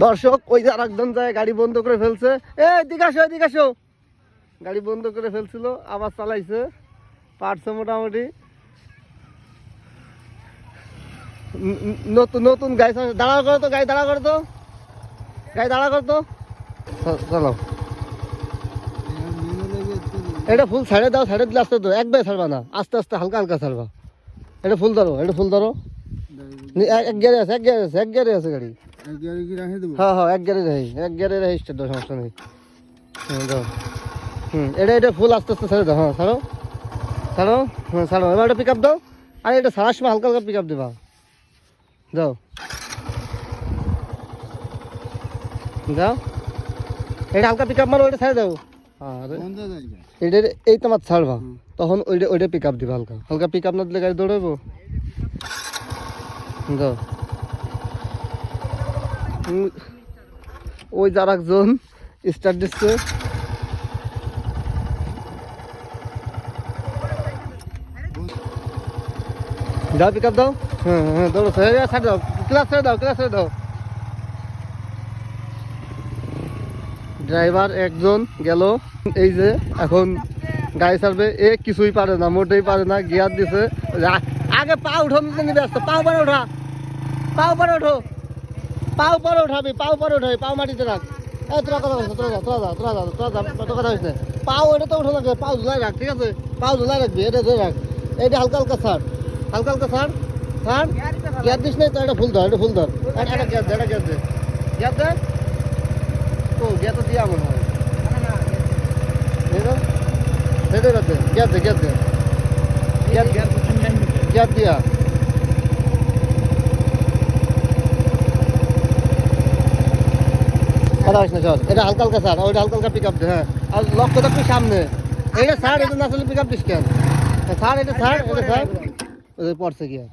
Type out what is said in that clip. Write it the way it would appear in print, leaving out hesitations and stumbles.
দর্শক ওই যে আরেকজন যায় গাড়ি বন্ধ করে ফেলছে, এদিকে আসো, গাড়ি বন্ধ করে ফেলছিল, আবার চালাইছে, পারছে মোটামুটি। নতুন গাড়ি দাঁড়া করো তো, গাড়ি দাঁড়া করো তো, চলো। এটা ফুল ছাড়ে দাও, ছাড়ে দিলে আস্তে তো একবার ছাড়বা না, আস্তে আস্তে হালকা হালকা ছাড়বা। এটা ফুল ধরো, এক গিয়ারে আছে গাড়ি। হ্যাঁ এক গিয়ারে রাখি স্টার্ট দাও, সমস্যা নেই। দাও এটা ফুল আস্তে আস্তে ছেড়ে দাও। হ্যাঁ ছাড়ো এবার এটা পিক আপ দাও। আর এটা ছাড়ার সময় হালকা হালকা পিক আপ দেবা। যাও এটা হালকা পিক আপ মারো, ওইটা ছেড়ে দাও। এটা এই তোমার ছাড়বা, তখন ওইটা পিক আপ দিবা, হালকা হালকা পিক আপ না দিলে গাড়ি দৌড়াবো। যাও ওই যার একজন স্টার্ট দিচ্ছে। যাও পিক আপ দাও। দৌড়ো, ছাড়ে দাও, ক্লাস ছেড়ে দাও। ড্রাইভার একজন গেল, এই যে এখন গাড়ি ছাড়বে, কিছুই পারে না, মোটেই পারে না। গিয়ার দিছে, আগে পা উঠানো নিবে আসতো, পাও পরে উঠাবি, পাও মাটিতে রাখ। তোরা কথা বলছো, তোরা কথা হয়েছে, পাও এটা তো উঠো লাগবে, পাও ঝুলাই রাখ, ঠিক আছে, পাও ঝুলাই রাখবি, এটা ধরে রাখ। এটা হালকা হালকা ছাড়, গিয়ার দিস নাই তো, এটা ফুল ধর, এটা গিয়ার দে তো, গিয়ার তো দিয়া মনে হয়, গিয়ার দিয়া। এটা হালকা হালকা স্যার, ওইটা হালকা হালকা পিক আপ দে। হ্যাঁ আর লক্ষ্য থাকবি সামনে, এইটা স্যার, এটা না আসলে পিক আপ দিস কেন স্যার, এটা পড়ছে গিয়ার।